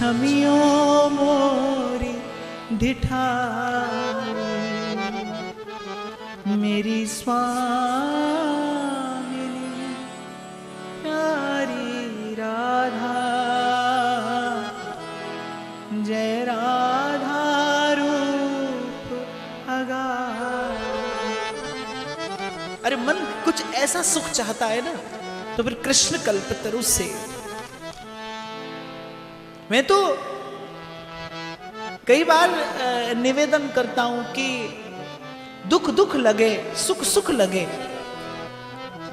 छमियो मोरी ढिठा मेरी स्वामिनी प्यारी राधा जय राधा रूप अगार। अरे मन कुछ ऐसा सुख चाहता है ना तो फिर कृष्ण कल्पतरु से। मैं तो कई बार निवेदन करता हूं कि दुख दुख लगे सुख सुख लगे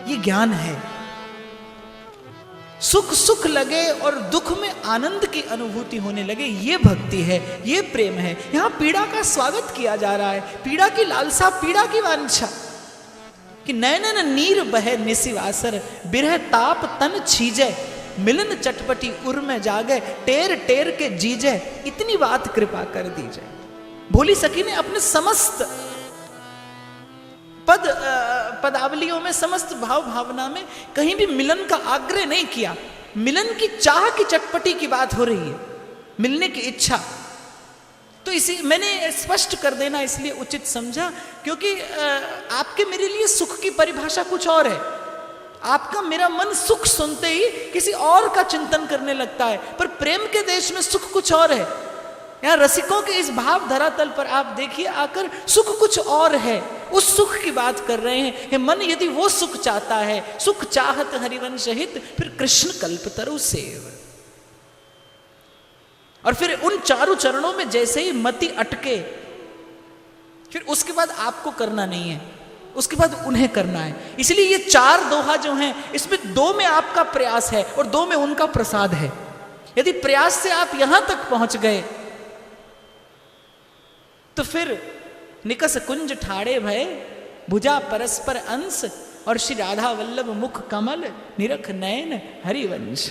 ये ज्ञान है। सुख सुख लगे और दुख में आनंद की अनुभूति होने लगे ये भक्ति है, ये प्रेम है। यहां पीड़ा का स्वागत किया जा रहा है, पीड़ा की लालसा, पीड़ा की वांछा कि नैनन नीर बहे निसिवासर बिरह ताप तन छीजे मिलन चटपटी उर में जागे टेर टेर के जीजे इतनी बात कृपा कर दीजिए। भोली सखी ने अपने समस्त पदावलियों में समस्त भाव भावना में कहीं भी मिलन का आग्रह नहीं किया। मिलन की चाह की चटपटी की बात हो रही है, मिलने की इच्छा। तो इसी मैंने स्पष्ट कर देना इसलिए उचित समझा क्योंकि आपके मेरे लिए सुख की परिभाषा कुछ और है। आपका मेरा मन सुख सुनते ही किसी और का चिंतन करने लगता है, पर प्रेम के देश में सुख कुछ और है। यहाँ रसिकों के इस भाव धरातल पर आप देखिए आकर सुख कुछ और है, उस सुख की बात कर रहे हैं। हे मन यदि वो सुख चाहता है, सुख चाहत हरिवंश हित, फिर कृष्ण कल्पतरु सेव। और फिर उन चारों चरणों में जैसे ही मति अटके फिर उसके बाद आपको करना नहीं है, उसके बाद उन्हें करना है। इसलिए ये चार दोहा जो हैं इसमें दो में आपका प्रयास है और दो में उनका प्रसाद है। यदि प्रयास से आप यहां तक पहुंच गए तो फिर निकस कुंज ठाड़े भय भुजा परस्पर अंश और श्री राधा वल्लभ मुख कमल निरख नयन हरिवंश।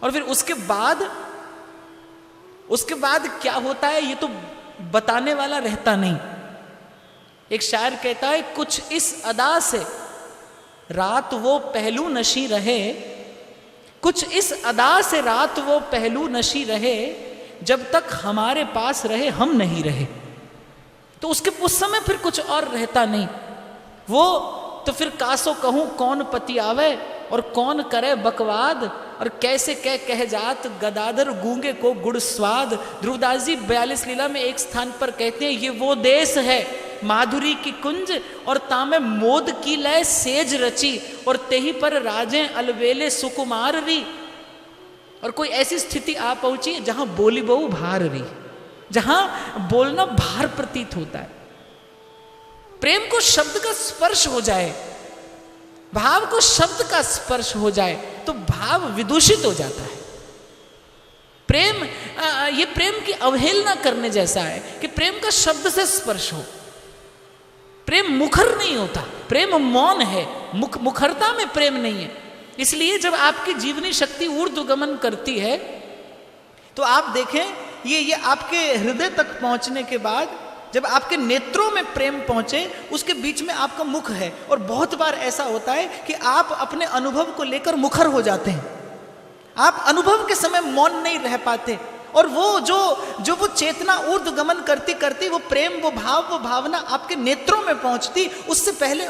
और फिर उसके बाद क्या होता है ये तो बताने वाला रहता नहीं। एक शायर कहता है कुछ इस अदा से रात वो पहलू नशी रहे, कुछ इस अदा से रात वो पहलू नशी रहे, जब तक हमारे पास रहे हम नहीं रहे। तो उस समय फिर कुछ और रहता नहीं। वो तो फिर कासो कहूं कौन पति आवे और कौन करे बकवाद और कैसे कह जात गदाधर गूंगे को गुड़ स्वाद। ध्रुवदास जी 42 लीला में एक स्थान पर कहते हैं ये वो देश है माधुरी की कुंज और तामे मोद की लय सेज रची और तेही पर राजे अलवेले सुकुमार री। और कोई ऐसी स्थिति आ पहुंची जहां बोली बहु भार रही, जहां बोलना भार प्रतीत होता है। प्रेम को शब्द का स्पर्श हो जाए, भाव को शब्द का स्पर्श हो जाए तो भाव विदूषित हो जाता है। प्रेम ये प्रेम की अवहेलना करने जैसा है कि प्रेम का शब्द से स्पर्श हो। प्रेम मुखर नहीं होता, प्रेम मौन है, मुखरता में प्रेम नहीं है। इसलिए जब आपकी जीवनी शक्ति ऊर्ध्वगमन करती है तो आप देखें ये आपके हृदय तक पहुंचने के बाद जब आपके नेत्रों में प्रेम पहुंचे उसके बीच में आपका मुख है। और बहुत बार ऐसा होता है कि आप अपने अनुभव को लेकर मुखर हो जाते हैं, आप अनुभव के समय मौन नहीं रह पाते। और वो जो वो चेतना ऊर्ध्वगमन करती करती वो प्रेम वो भाव वो भावना आपके नेत्रों में पहुंचती, उससे पहले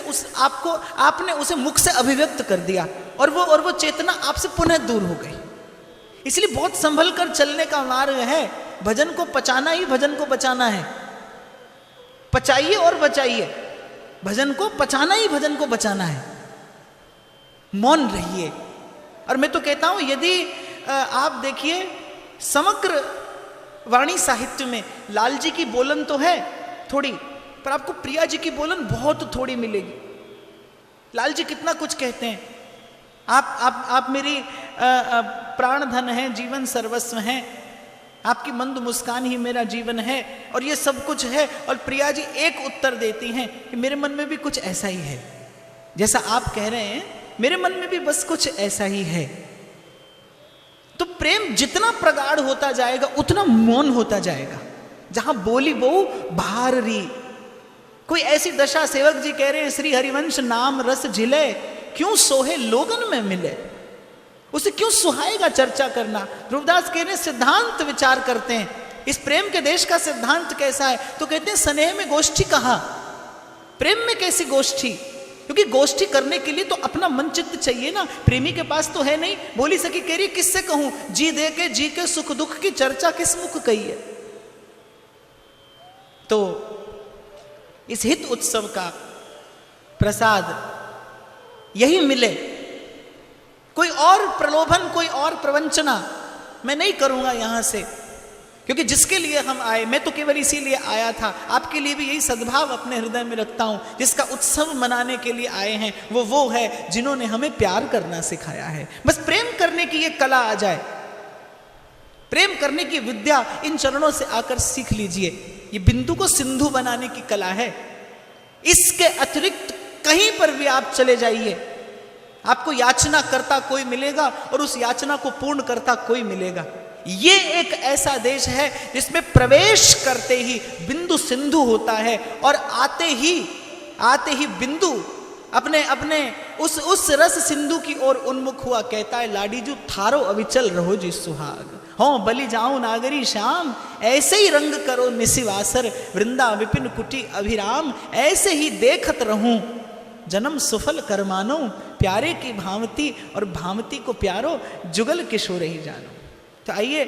आपने उसे मुख से अभिव्यक्त कर दिया और वो चेतना आपसे पुनः दूर हो गई। इसलिए बहुत संभल कर चलने का मार्ग है। भजन को पचाना ही भजन को बचाना है। पचाइए और बचाइए, भजन को पचाना ही भजन को बचाना है। मौन रहिए। और मैं तो कहता हूं यदि आप देखिए समग्र वाणी साहित्य में लाल जी की बोलन तो है थोड़ी, पर आपको प्रिया जी की बोलन बहुत थोड़ी मिलेगी। लाल जी कितना कुछ कहते हैं, आप मेरी प्राण धन है, जीवन सर्वस्व है, आपकी मंद मुस्कान ही मेरा जीवन है, और ये सब कुछ है। और प्रिया जी एक उत्तर देती हैं कि मेरे मन में भी कुछ ऐसा ही है, जैसा आप कह रहे हैं मेरे मन में भी बस कुछ ऐसा ही है। तो प्रेम जितना प्रगाढ़ होता जाएगा उतना मौन होता जाएगा। जहां बोली बहु भार री, कोई ऐसी दशा सेवक जी कह रहे हैं श्री हरिवंश नाम रस झिले क्यों सोहे लोगन में मिले। उसे क्यों सुहाएगा चर्चा करना। ध्रुवदास कह रहे सिद्धांत विचार करते हैं, इस प्रेम के देश का सिद्धांत कैसा है, तो कहते हैं स्नेह में गोष्ठी कहाँ, प्रेम में कैसी गोष्ठी, क्योंकि गोष्ठी करने के लिए तो अपना मन चित्त चाहिए ना, प्रेमी के पास तो है नहीं। बोली सखी कह रही किससे कहूं, जी दे के जी के सुख दुख की चर्चा किस मुख कही है। तो इस हित उत्सव का प्रसाद यही मिले, कोई और प्रलोभन, कोई और प्रवंचना मैं नहीं करूंगा यहां से, क्योंकि जिसके लिए हम आए, मैं तो केवल इसीलिए आया था, आपके लिए भी यही सद्भाव अपने हृदय में रखता हूं, जिसका उत्सव मनाने के लिए आए हैं वो है जिन्होंने हमें प्यार करना सिखाया है। बस प्रेम करने की ये कला आ जाए, प्रेम करने की विद्या इन चरणों से आकर सीख लीजिए। ये बिंदु को सिंधु बनाने की कला है। इसके अतिरिक्त कहीं पर भी आप चले जाइए, आपको याचना करता कोई मिलेगा और उस याचना को पूर्ण करता कोई मिलेगा। ये एक ऐसा देश है जिसमें प्रवेश करते ही बिंदु सिंधु होता है और आते ही बिंदु अपने अपने उस रस सिंधु की ओर उन्मुख हुआ, कहता है लाडी जू थारो अविचल रहो जी सुहाग, हो बलि जाऊं नागरी श्याम, ऐसे ही रंग करो निशिवासर, वृंदा विपिन कुटी अभिराम, ऐसे ही देखत रहूं जन्म सुफल करमानो, प्यारे की भावती और भावती को प्यारो, जुगल किशोर ही जानो। तो आइए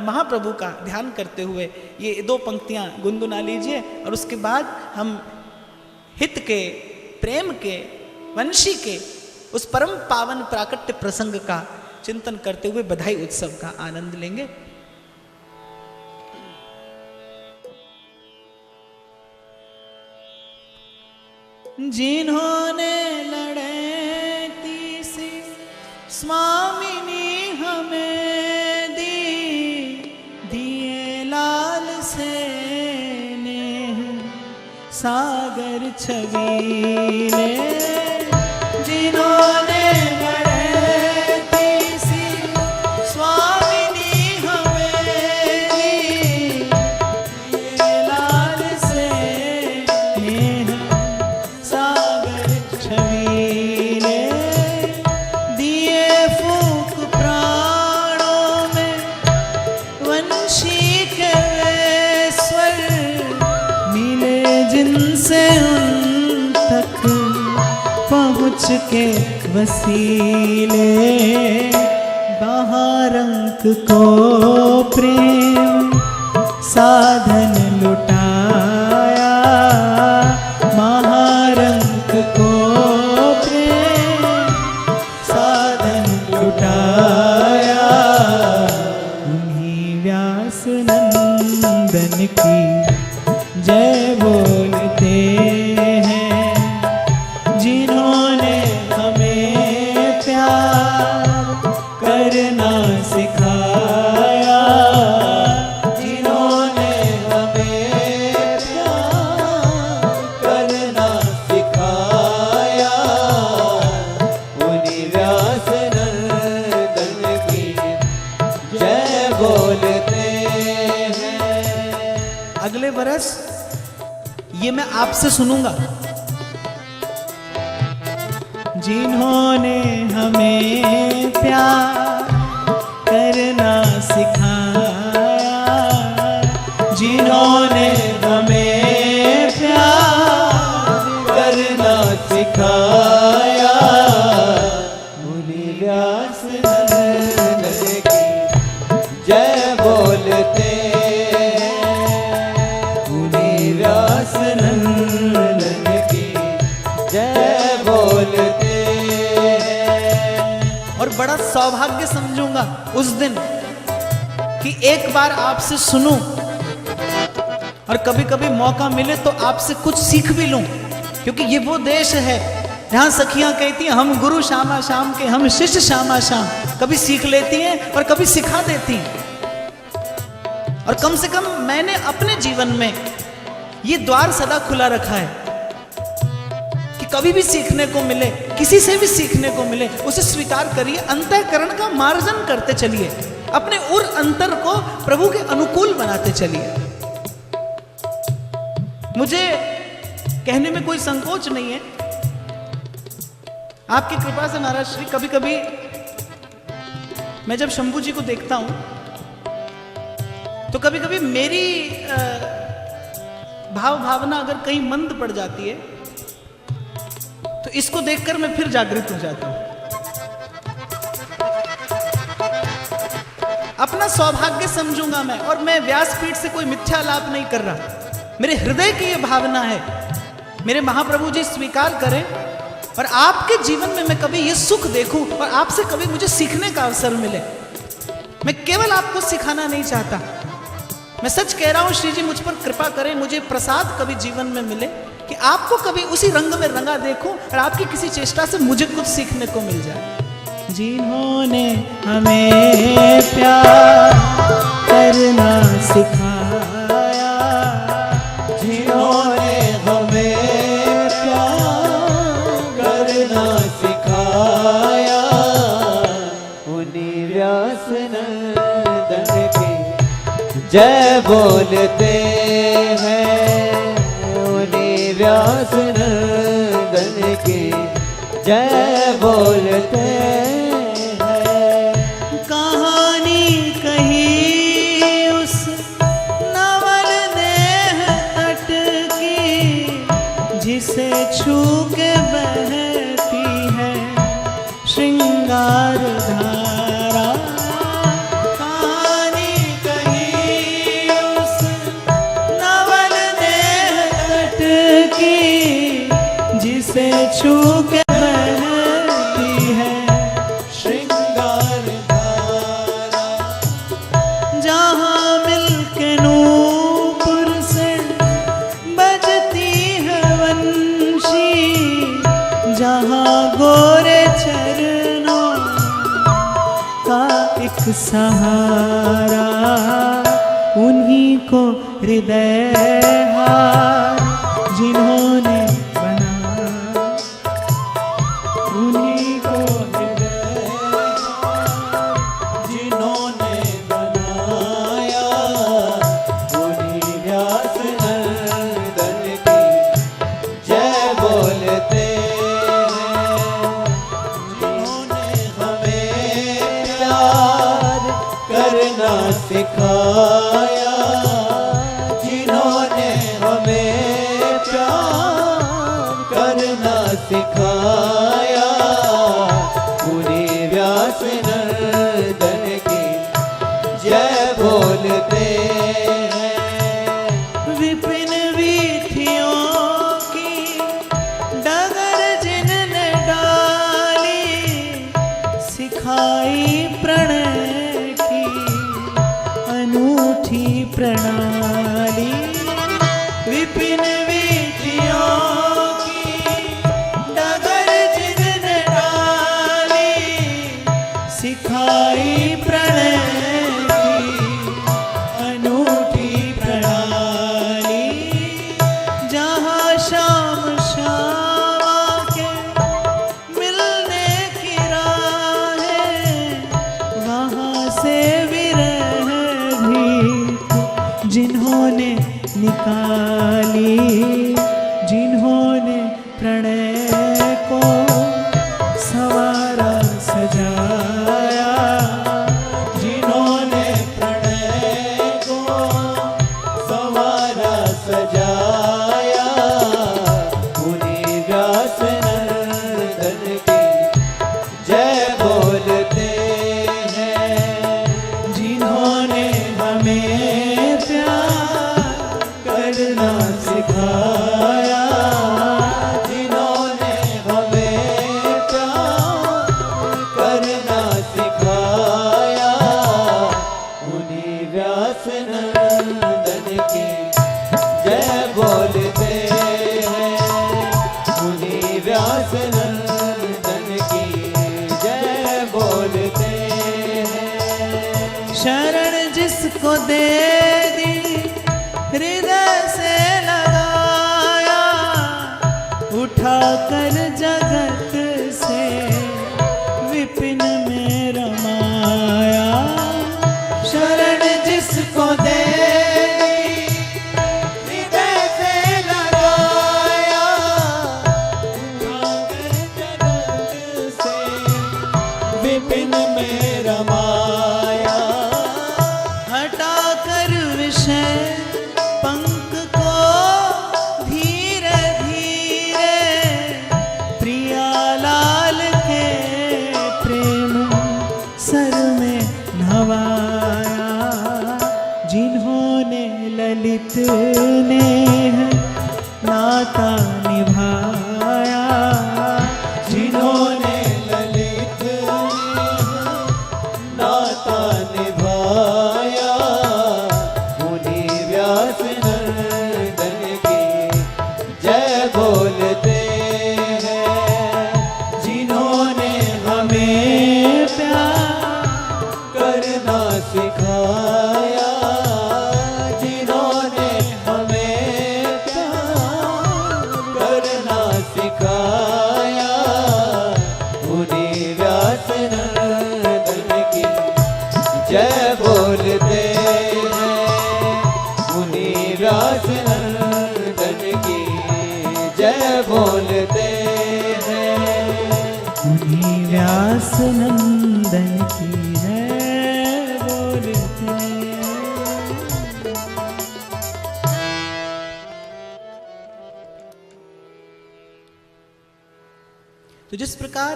महाप्रभु का ध्यान करते हुए ये दो पंक्तियां गुनगुना लीजिए और उसके बाद हम हित के, प्रेम के, वंशी के उस परम पावन प्राकट्य प्रसंग का चिंतन करते हुए बधाई उत्सव का आनंद लेंगे। जिन्होंने लड़े तीसी स्वामिनी हमें दिए लाल से नेह सागर छबीले, जिन्होंने लड़े तीसी स्वामिनी हमें दिए लाल से नेह सागर छबीले, दिए फूक प्राणों में वंशी के स्वर, मिले जिनसे उन तक पहुँच के वसीले, बहारंक को प्रेम साधन लुटाया, महारंक को प्रेम साधन लुटाया, उन्हीं व्यास नंदन की जय बोलते हैं, जिन्होंने हमें प्यार करना सिखाया, जिन्होंने हमें प्यार करना सिखाया, उन्हीं व्यास नंदन की जय बोलते हैं। अगले बरस ये मैं आपसे सुनूंगा, जिन्होंने हमें प्यार करना सिखाया, जिन्होंने हमें प्यार करना सिखाया, मुनि व्यास नंदन की जय बोलते हैं, मुनि व्यास नंदन की जय बोलते हैं। और बड़ा सौभाग्य समझूंगा उस दिन कि एक बार आपसे सुनूं और कभी कभी मौका मिले तो आपसे कुछ सीख भी लूं, क्योंकि ये वो देश है जहां सखियां कहती हैं हम गुरु श्यामा श्याम के, हम शिष्य श्यामा श्याम, कभी सीख लेती हैं और कभी सिखा देती हैं। और कम से कम मैंने अपने जीवन में ये द्वार सदा खुला रखा है कि कभी भी सीखने को मिले, किसी से भी सीखने को मिले, उसे स्वीकार करिए, अंतःकरण का मार्जन करते चलिए, अपने उर अंतर को प्रभु के अनुकूल बनाते चलिए। मुझे कहने में कोई संकोच नहीं है, आपकी कृपा से महाराज श्री कभी कभी मैं जब शंभू जी को देखता हूं तो कभी कभी मेरी भाव भावना अगर कहीं मंद पड़ जाती है तो इसको देखकर मैं फिर जागृत हो जाता हूं। अपना सौभाग्य समझूंगा मैं, और मैं व्यासपीठ से कोई मिथ्या लाभ नहीं कर रहा। मेरे हृदय की यह भावना है, मेरे महाप्रभु जी स्वीकार करें और आपके जीवन में मैं कभी ये सुख देखूं और आपसे कभी मुझे सीखने का अवसर मिले। मैं केवल आपको सिखाना नहीं चाहता, मैं सच कह रहा हूं, श्री जी मुझ पर कृपा करें, मुझे प्रसाद कभी जीवन में मिले कि आपको कभी उसी रंग में रंगा देखूं और आपकी किसी चेष्टा से मुझे कुछ सीखने को मिल जाए। जिन्होंने हमें प्यार करना सिखाया, जिन्होंने हमें प्यार करना सिखाया, उन्हीं व्यास नंदन की जय बोलते हैं, उन्हीं व्यास नंदन की जय बोलते हैं। कहानी कही उस नवल नेह तट की, जिसे छू के बहती है श्रृंगार धारा। कहानी कही उस नवल नेह तट की, जिसे छू के बहती है श्रृंगार धारा। जहाँ मिलके नूपुर से बजती है वंशी, जहाँ गोरे चरणों का एक सहारा, उन्हीं को हृदय हार जिन्होंने बना, उन्हीं को हृदय जिन्होंने बनाया, उन्हीं व्यास नंदन की जय बोलते हैं। जिन्होंने हमें प्यार करना सिखाया, जिन्होंने हमें प्यार करना सिखाया, उन्हीं व्यास नंदन की जय बोलते हैं। विपिन वीथियों की डगर जिनने डाली, सिखाई प्रणय की अनूठी प्रणाली। विपिन वीथियों की डगर जिनने डाली, सिखाई प्रणय की अनूठी प्रणाली। जहाँ शाम शाम के मिलने की राहें, वहाँ से विरह भी जिन्होंने निकाली, जिन्होंने प्रणय को संवारा सजाया, जिन्होंने प्रणय को संवारा सजाया, उन्हीं व्यास नंदन की जय बोलते हैं। जिन्होंने हमें प्यार करना सिखाया, जिन्होंने हमें प्यार करना सिखाया, उन्हीं व्यास नंदन की जय बोलते हैं, उन्हीं व्यास नंदन की जय बोलते हैं। शरण जिसको दे दी हृदय से लगाया, उठाकर जगत से विपिन में रमाया। शरण जिसको दे हृदय से लगाया, उठाकर जगत से विपिन में रमा विषय पंख को धीरे धीरे प्रिया लाल के प्रेम सर में नवाया। जिन्होंने ललित ने नाता निभाया, जिन्होंने ललित नाता निभाया, उन्हीं व्यास नंदन की जय बोलते हैं। जिन्होंने हमें प्यार करना सिखाया, जिन्होंने हमें प्यार करना सिखाया, उन्हीं व्यास नंदन की जय बोलते हैं। उन्हीं व्यास नंदन की जय बोलते हैं। उन्हीं व्यास नंदन की जय बोलते हैं। तो जिस प्रकार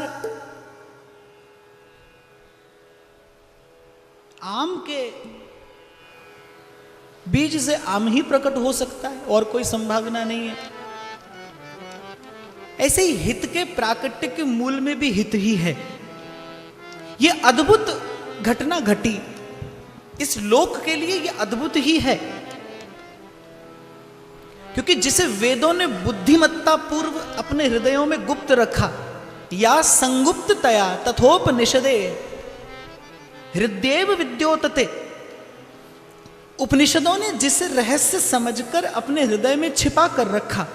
आम के बीज से आम ही प्रकट हो सकता है और कोई संभावना नहीं है, ऐसे ही हित के प्राकृतिक मूल में भी हित ही है। यह अद्भुत घटना घटी, इस लोक के लिए यह अद्भुत ही है, क्योंकि जिसे वेदों ने बुद्धिमत्ता पूर्व अपने हृदयों में गुप्त रखा, या संगुप्ततया तथोपनिषदे हृदयेव विद्योतते, उपनिषदों ने जिसे रहस्य समझकर अपने हृदय में छिपा कर रखा,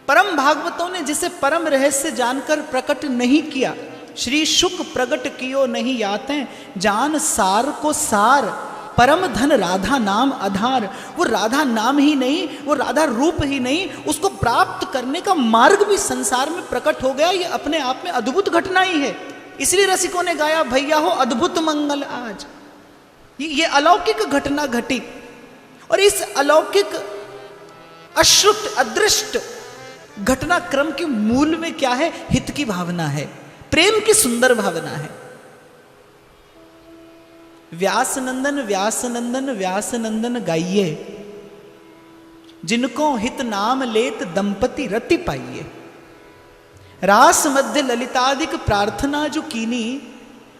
परम भागवतों ने जिसे परम रहस्य जानकर प्रकट नहीं किया, श्री शुक प्रकट कियो नहीं याते जान सार को सार, परम धन राधा नाम आधार। वो राधा नाम ही नहीं, वो राधा रूप ही नहीं, उसको प्राप्त करने का मार्ग भी संसार में प्रकट हो गया। ये अपने आप में अद्भुत घटना ही है। इसलिए रसिकों ने गाया, भैया हो अद्भुत मंगल आज। ये अलौकिक घटना घटी, और इस अलौकिक अश्रुत अदृष्ट घटनाक्रम के मूल में क्या है? हित की भावना है, प्रेम की सुंदर भावना है। व्यास नंदन व्यास नंदन व्यास नंदन गाइए, जिनको हित नाम लेत दंपति रति पाइए। रास मध्य ललितादिक प्रार्थना जो कीनी,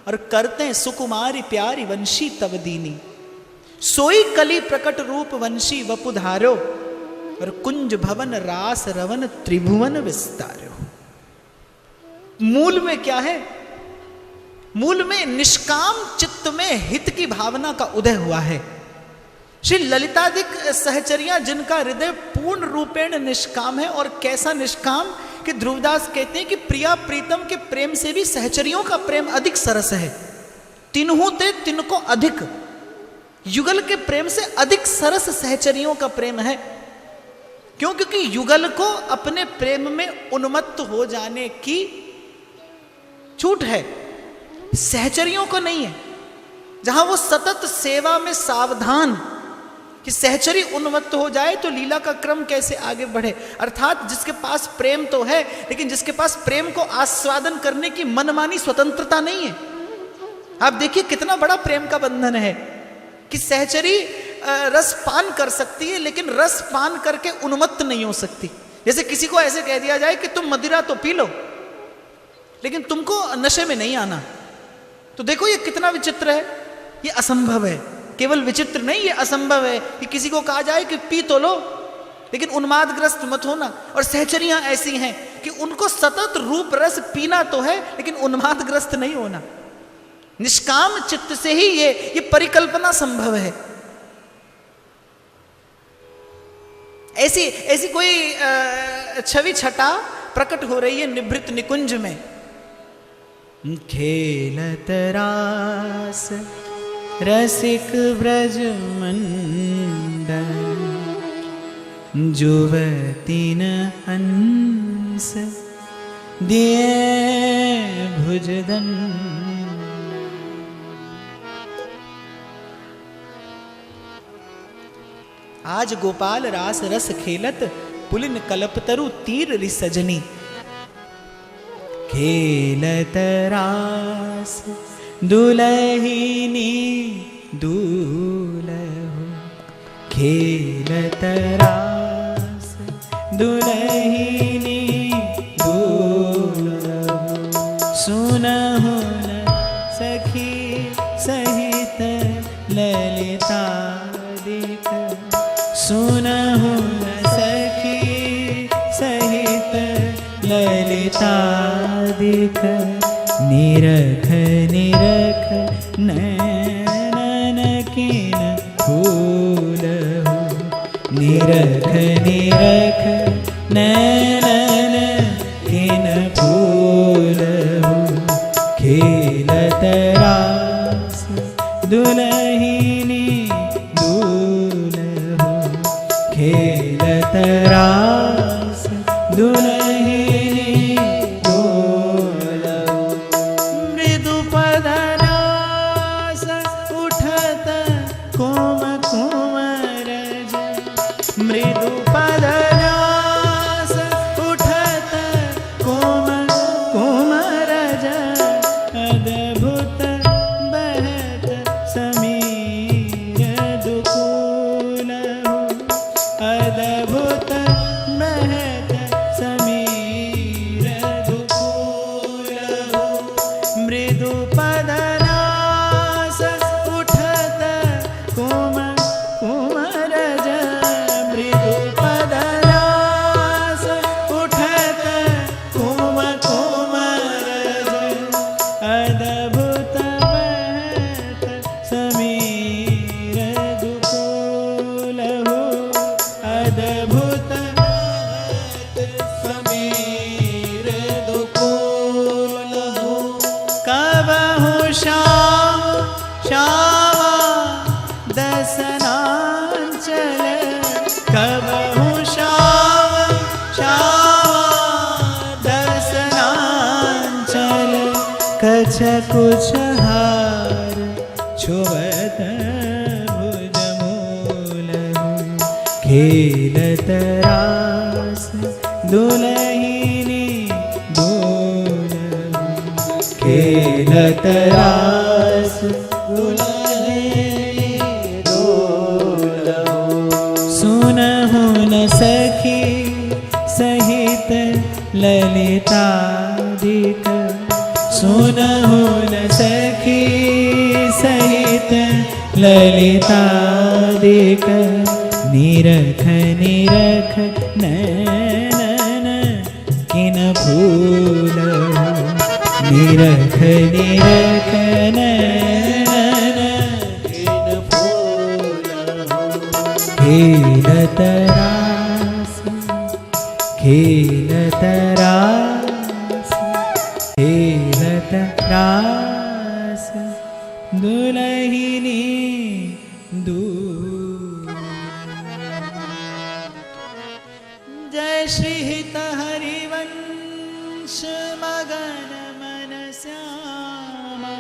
और करते सुकुमारी प्यारी वंशी तव दीनी। सोई कली प्रकट रूप वंशी वपुधारो, और कुंज भवन रास रवन त्रिभुवन विस्तारो। मूल में क्या है? मूल में निष्काम चित्त में हित की भावना का उदय हुआ है। श्री ललितादिक सहचरियां जिनका हृदय पूर्ण रूपेण निष्काम है, और कैसा निष्काम कि ध्रुवदास कहते हैं कि प्रिया प्रीतम के प्रेम से भी सहचरियों का प्रेम अधिक सरस है। तिन्हु ते तिनको अधिक, युगल के प्रेम से अधिक सरस सहचरियों का प्रेम है। क्यों? क्योंकि युगल को अपने प्रेम में उन्मत्त हो जाने की छूट है, सहचरियों को नहीं है। जहां वो सतत सेवा में सावधान कि सहचरी उन्मत्त हो जाए तो लीला का क्रम कैसे आगे बढ़े। अर्थात जिसके पास प्रेम तो है, लेकिन जिसके पास प्रेम को आस्वादन करने की मनमानी स्वतंत्रता नहीं है। आप देखिए कितना बड़ा प्रेम का बंधन है कि सहचरी रस पान कर सकती है, लेकिन रस पान करके उन्मत्त नहीं हो सकती। जैसे किसी को ऐसे कह दिया जाए कि तुम मदिरा तो पी लो, लेकिन तुमको नशे में नहीं आना, तो देखो ये कितना विचित्र है। ये असंभव है, केवल विचित्र नहीं, ये असंभव है कि किसी को कहा जाए कि पी तो लो, लेकिन उन्मादग्रस्त मत होना। और सहचरियां ऐसी हैं कि उनको सतत रूप रस पीना तो है, लेकिन उन्मादग्रस्त नहीं होना। निष्काम चित्त से ही ये परिकल्पना संभव है। ऐसी ऐसी कोई छवि छटा प्रकट हो रही है निभृत निकुंज में। खेलत रास रसिक ब्रज मंडल, जुवतीन हंस दिए भुजदन। आज गोपाल रास रस खेलत, पुलिन कल्पतरु तीर रिसजनी। खेलत रास दुलहिनी दुलहु, खेलत रास दुलहिनी दुलहु। सुनहु न सखी सहित ललिता दिख, सुनहु न सखी सहित ललिता दिख। निरख निरख नैनन किन फूलहु, निरख निरख नैनन किन फूलहु। खेलत रास दुलहिनी दुलहु, खेलत रास दुलहिनी दुलहु। मृदु पदनास उठत कोम कोमरज, मृदु पदनास उठत कोम कोमरज। अद्भुत बहत समीर दुकूलहु, अद्भुत बहत समीर दुकूलहु। मृदु पदनास उठत कोम कोमरज, मृदु पदनास उठत कोम कोमरज। अद्भुत बहत समीर दुकूलहु, अद्भुत बहत समीर दुकूलहु। कबहु श्याम श्यामा दसनांचल, कबहु श्याम श्यामा दसनांचल। कछकुछ हार छुवत भुजमूलहु, खेलत रास दुलहिनी दुलहु, खेलत रास दुलहिनी दुलहु। सुनहु न सखी सहित ललिता दिख, सुनहु न सखी सहित ललिता दिख। निरख निरख नैनन किन फूलहु, निरख निरख नैनन किन फूलहु। खेलत रास खेलत रास खेलत रास दुलहिनी जय श्री हित हरिवंश मगन मन श्यामा।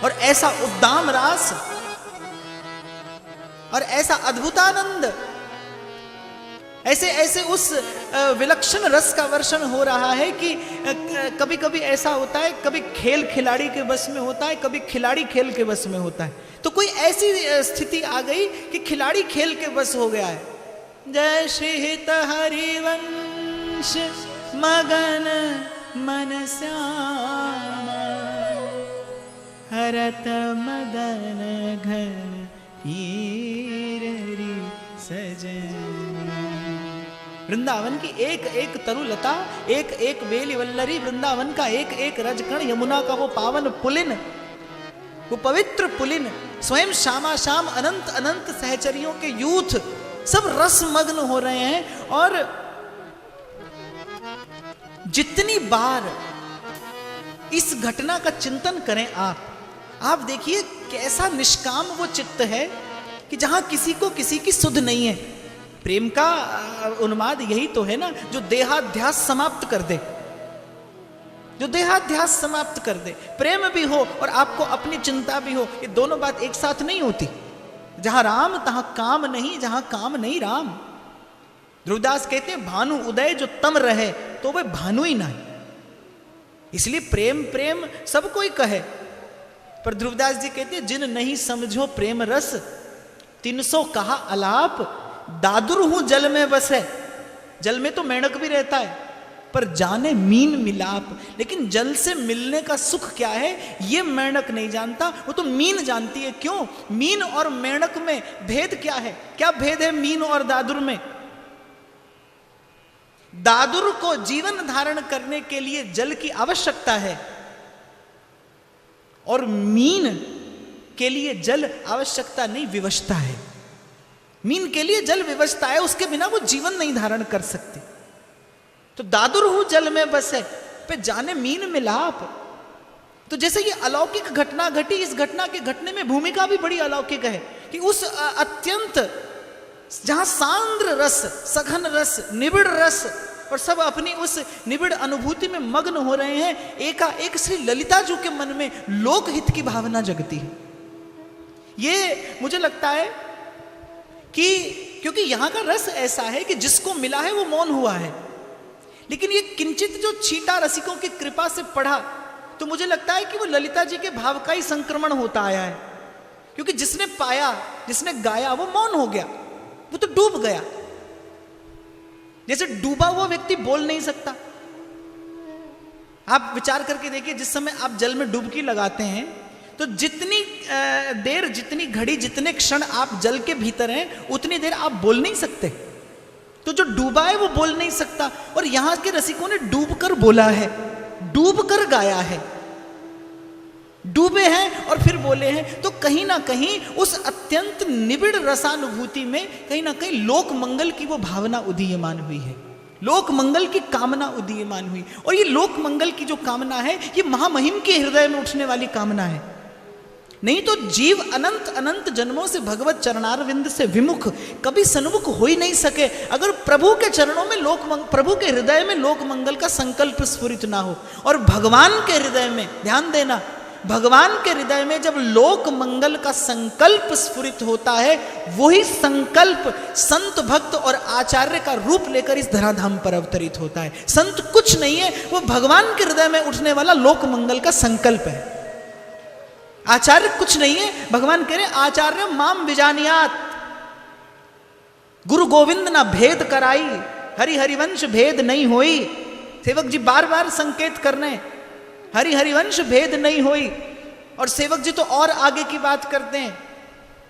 और ऐसा उद्दाम रास और ऐसा अद्भुतानंद, ऐसे ऐसे उस विलक्षण रस का वर्षण हो रहा है कि कभी कभी ऐसा होता है, कभी खेल खिलाड़ी के बस में होता है, कभी खिलाड़ी खेल के बस में होता है। तो कोई ऐसी स्थिति आ गई कि खिलाड़ी खेल के बस हो गया है। जय श्री हित हरिवंश मगन मन श्यामा, हरत मदन घन हीररी सजन। वृंदावन की एक एक तरुलता, एक एक बेली वल्लरी, वृंदावन का एक एक रजकण, यमुना का वो पावन पुलिन, वो पवित्र पुलिन, स्वयं श्यामा श्याम अनंत अनंत सहचरियों के यूथ सब रसमग्न हो रहे हैं। और जितनी बार इस घटना का चिंतन करें आप देखिए कैसा निष्काम वो चित्त है कि जहां किसी को किसी की सुध नहीं है। प्रेम का उन्माद यही तो है ना, जो देहाध्यास समाप्त कर दे, जो देहाध्यास समाप्त कर दे। प्रेम भी हो और आपको अपनी चिंता भी हो, ये दोनों बात एक साथ नहीं होती। जहां राम तहां काम नहीं, जहां काम नहीं राम। ध्रुवदास कहते हैं भानु उदय जो तम रहे तो वह भानु ही नहीं। इसलिए प्रेम प्रेम सब कोई कहे, पर ध्रुवदास जी कहते हैं जिन नहीं समझो प्रेम रस, 300 कहा अलाप, दादुर हूं जल में बसे। जल में तो मेंढक भी रहता है, पर जाने मीन मिलाप। लेकिन जल से मिलने का सुख क्या है ये मेंढक नहीं जानता, वो तो मीन जानती है। क्यों? मीन और मेंढक में भेद क्या है? क्या भेद है मीन और दादुर में? दादुर को जीवन धारण करने के लिए जल की आवश्यकता है, और मीन के लिए जल आवश्यकता नहीं, विवशता है। मीन के लिए जल विवशता है, उसके बिना वो जीवन नहीं धारण कर सकते। तो दादुर हूं जल में बसे, पे जाने मीन मिलाप। तो जैसे ये अलौकिक घटना घटी, इस घटना के घटने में भूमिका भी बड़ी अलौकिक है कि उस अत्यंत जहां सांद्र रस, सघन रस, निबिड़ रस, और सब अपनी उस निबिड़ अनुभूति में मग्न हो रहे हैं, एकाएक श्री ललिता जी के मन में लोकहित की भावना जगती है। ये मुझे लगता है कि क्योंकि यहां का रस ऐसा है कि जिसको मिला है वो मौन हुआ है, लेकिन ये किंचित जो छीटा रसिकों की कृपा से पढ़ा तो मुझे लगता है कि वो ललिता जी के भाव का ही संक्रमण होता आया है। क्योंकि जिसने पाया, जिसने गाया, वो मौन हो गया, वो तो डूब गया। जैसे डूबा हुआ व्यक्ति बोल नहीं सकता। आप विचार करके देखिए, जिस समय आप जल में डुबकी लगाते हैं तो जितनी देर, जितनी घड़ी, जितने क्षण आप जल के भीतर हैं उतनी देर आप बोल नहीं सकते। तो जो डूबा है वो बोल नहीं सकता, और यहां के रसिकों ने डूब कर बोला है, डूब कर गाया है, डूबे हैं और फिर बोले हैं। तो कहीं ना कहीं उस अत्यंत निबिड़ रसानुभूति में कहीं ना कहीं लोक मंगल की वो भावना उदीयमान हुई है, लोक मंगल की कामना उदीयमान हुई। और ये लोक मंगल की जो कामना है ये महामहिम के हृदय में उठने वाली कामना है। नहीं तो जीव अनंत अनंत जन्मों से भगवत चरणारविंद से विमुख कभी सन्मुख हो ही नहीं सके अगर प्रभु के चरणों में प्रभु के हृदय में लोक मंगल का संकल्प स्फुरित ना हो। और भगवान के हृदय में, ध्यान देना, भगवान के हृदय में जब लोक मंगल का संकल्प स्फुरित होता है, वही संकल्प संत भक्त और आचार्य का रूप लेकर इस धराधाम पर अवतरित होता है। संत कुछ नहीं है, वो भगवान के हृदय में उठने वाला लोक मंगल का संकल्प है। आचार्य कुछ नहीं है, भगवान कह रहे आचार्य माम विजानियात, गुरु गोविंद ना भेद कराई, हरि हरिवंश भेद नहीं होई। सेवक जी बार बार संकेत करने, हरि हरिवंश भेद नहीं होई। और सेवक जी तो और आगे की बात करते हैं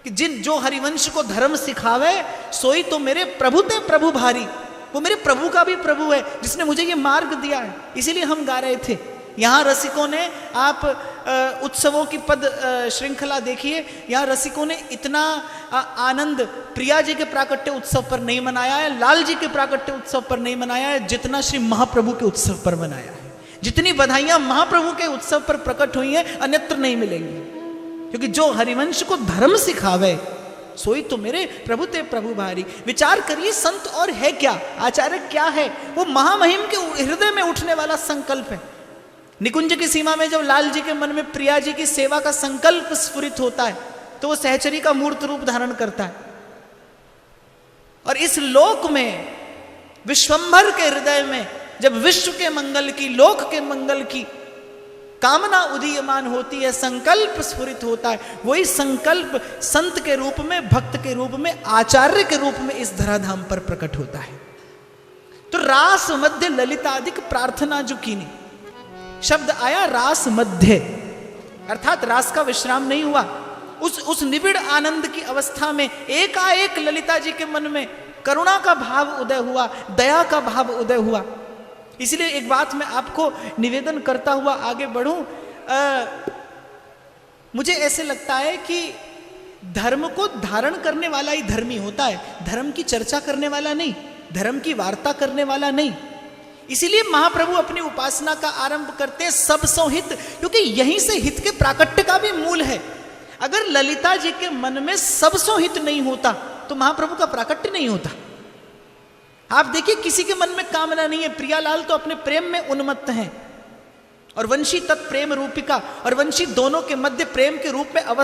कि जिन जो हरिवंश को धर्म सिखावे सोई तो मेरे प्रभु ते प्रभु भारी। वो मेरे प्रभु का भी प्रभु है जिसने मुझे ये मार्ग दिया है। इसीलिए हम गा रहे थे। यहाँ रसिकों ने, आप उत्सवों की पद श्रृंखला देखिए, यहाँ रसिकों ने इतना आनंद प्रिया जी के प्राकट्य उत्सव पर नहीं मनाया है, लाल जी के प्राकट्य उत्सव पर नहीं मनाया है, जितना श्री महाप्रभु के उत्सव पर मनाया है। जितनी बधाइयां महाप्रभु के उत्सव पर प्रकट हुई हैं अन्यत्र नहीं मिलेंगी। क्योंकि जो हरिवंश को धर्म सिखावे सोई तो मेरे प्रभु ते प्रभु भारी। विचार करिए, संत और है क्या, आचार्य क्या है? वो महामहिम के हृदय में उठने वाला संकल्प है। निकुंज की सीमा में जब लाल जी के मन में प्रिया जी की सेवा का संकल्प स्फुरित होता है तो वो सहचरी का मूर्त रूप धारण करता है। और इस लोक में, विश्वंभर के हृदय में जब विश्व के मंगल की, लोक के मंगल की कामना उदीयमान होती है, संकल्प स्फुरित होता है, वही संकल्प संत के रूप में, भक्त के रूप में, आचार्य के रूप में इस धराधाम पर प्रकट होता है। तो रास मध्य ललितादिक प्रार्थना जो कीनी, शब्द आया रास मध्य, अर्थात रास का विश्राम नहीं हुआ। उस निबिड़ आनंद की अवस्था में एकाएक ललिता जी के मन में करुणा का भाव उदय हुआ, दया का भाव उदय हुआ। इसलिए एक बात मैं आपको निवेदन करता हुआ आगे बढ़ूं, मुझे ऐसे लगता है कि धर्म को धारण करने वाला ही धर्मी होता है, धर्म की चर्चा करने वाला नहीं, धर्म की वार्ता करने वाला नहीं। इसीलिए महाप्रभु अपनी उपासना का आरंभ करते हैं सबसो हित, क्योंकि यहीं से हित के प्राकट्य का भी मूल है। अगर ललिता जी के मन में सबसो हित नहीं होता तो महाप्रभु का प्राकट्य नहीं होता। आप देखिए, किसी के मन में कामना नहीं है। प्रियालाल तो अपने प्रेम में उन्मत्त हैं, और वंशी तत्प्रेम रूपिका और वंशी दोनों के मध्य प्रेम के रूप में